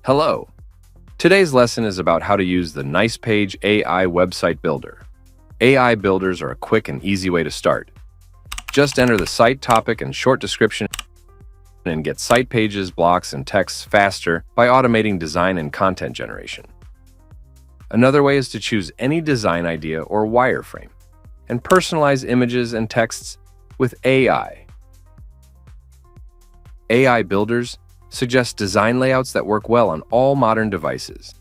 Hello! Today's lesson is about how to use the NicePage AI website builder. AI builders are a quick and easy way to start. Just enter the site topic and short description and get site pages, blocks, and texts faster by automating design and content generation. Another way is to choose any design idea or wireframe and personalize images and texts with AI. AI builders suggest design layouts that work well on all modern devices.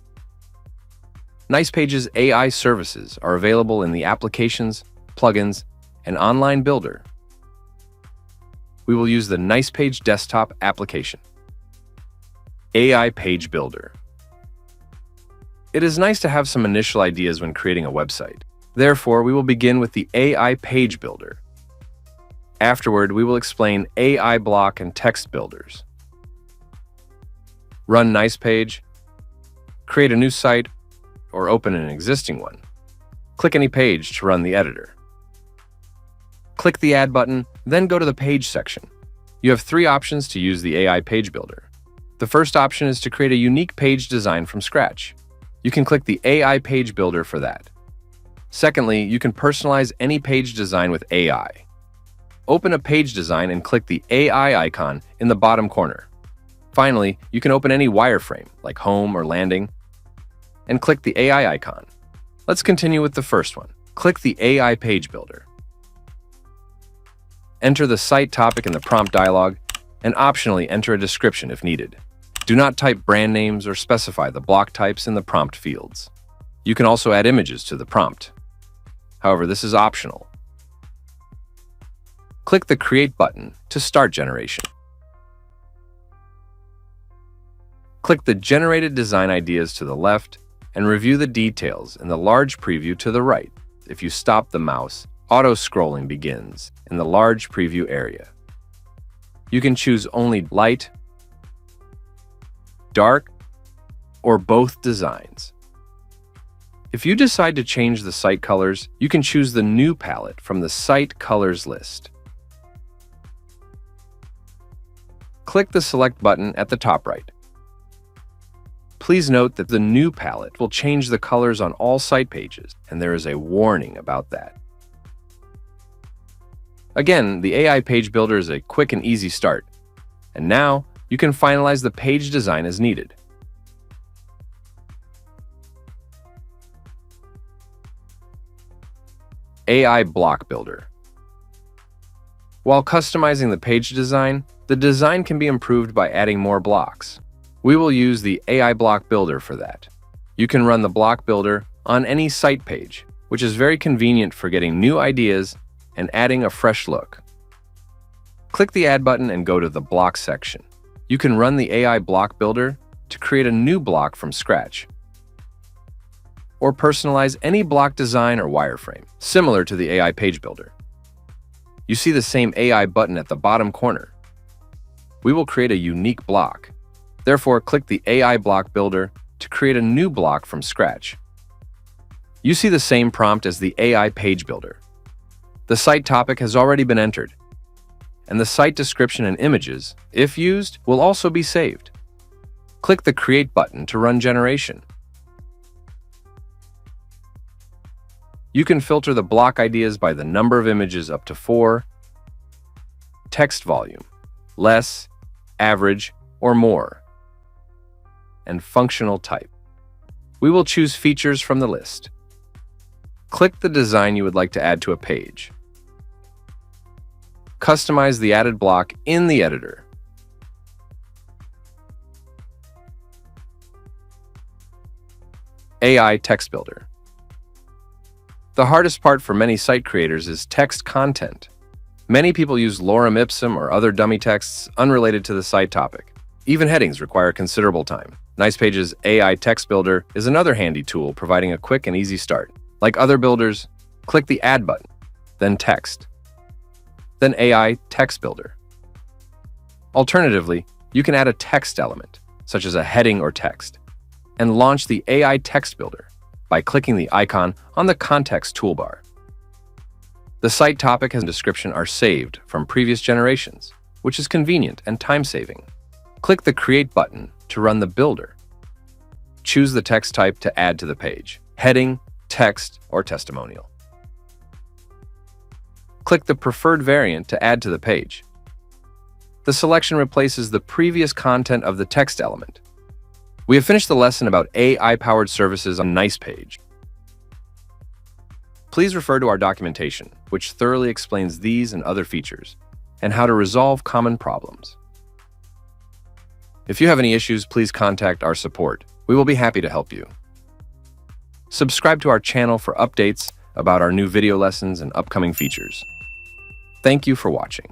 NicePage's AI services are available in the Applications, Plugins, and Online Builder. We will use the NicePage desktop application. AI Page Builder. It is nice to have some initial ideas when creating a website. Therefore, we will begin with the AI Page Builder. Afterward, we will explain AI block and text builders. Run NicePage, create a new site, or open an existing one. Click any page to run the editor. Click the Add button, then go to the Page section. You have three options to use the AI Page Builder. The first option is to create a unique page design from scratch. You can click the AI Page Builder for that. Secondly, you can personalize any page design with AI. Open a page design and click the AI icon in the bottom corner. Finally, you can open any wireframe, like home or landing, and click the AI icon. Let's continue with the first one. Click the AI Page Builder. Enter the site topic in the prompt dialog, and optionally enter a description if needed. Do not type brand names or specify the block types in the prompt fields. You can also add images to the prompt. However, this is optional. Click the Create button to start generation. Click the Generated Design Ideas to the left and review the details in the large preview to the right. If you stop the mouse, auto-scrolling begins in the large preview area. You can choose only light, dark, or both designs. If you decide to change the site colors, you can choose the New palette from the Site Colors list. Click the Select button at the top right. Please note that the New palette will change the colors on all site pages, and there is a warning about that. Again, the AI Page Builder is a quick and easy start, and now you can finalize the page design as needed. AI Block Builder. While customizing the page design, the design can be improved by adding more blocks. We will use the AI Block Builder for that. You can run the Block Builder on any site page, which is very convenient for getting new ideas and adding a fresh look. Click the Add button and go to the Block section. You can run the AI Block Builder to create a new block from scratch, or personalize any block design or wireframe, similar to the AI Page Builder. You see the same AI button at the bottom corner. We will create a unique block. Therefore, click the AI Block Builder to create a new block from scratch. You see the same prompt as the AI Page Builder. The site topic has already been entered, and the site description and images, if used, will also be saved. Click the Create button to run generation. You can filter the block ideas by the number of images up to 4, text volume, less, average, or more, and functional type. We will choose features from the list. Click the design you would like to add to a page. Customize the added block in the editor. AI Text Builder. The hardest part for many site creators is text content. Many people use lorem ipsum or other dummy texts unrelated to the site topic. Even headings require considerable time. NicePage's AI Text Builder is another handy tool providing a quick and easy start. Like other builders, click the Add button, then Text, then AI Text Builder. Alternatively, you can add a text element, such as a heading or text, and launch the AI Text Builder by clicking the icon on the context toolbar. The site topic and description are saved from previous generations, which is convenient and time-saving. Click the Create button to run the builder. Choose the text type to add to the page: heading, text, or testimonial. Click the preferred variant to add to the page. The selection replaces the previous content of the text element. We have finished the lesson about AI-powered services on Nice page. Please refer to our documentation, which thoroughly explains these and other features, and how to resolve common problems. If you have any issues, please contact our support. We will be happy to help you. Subscribe to our channel for updates about our new video lessons and upcoming features. Thank you for watching.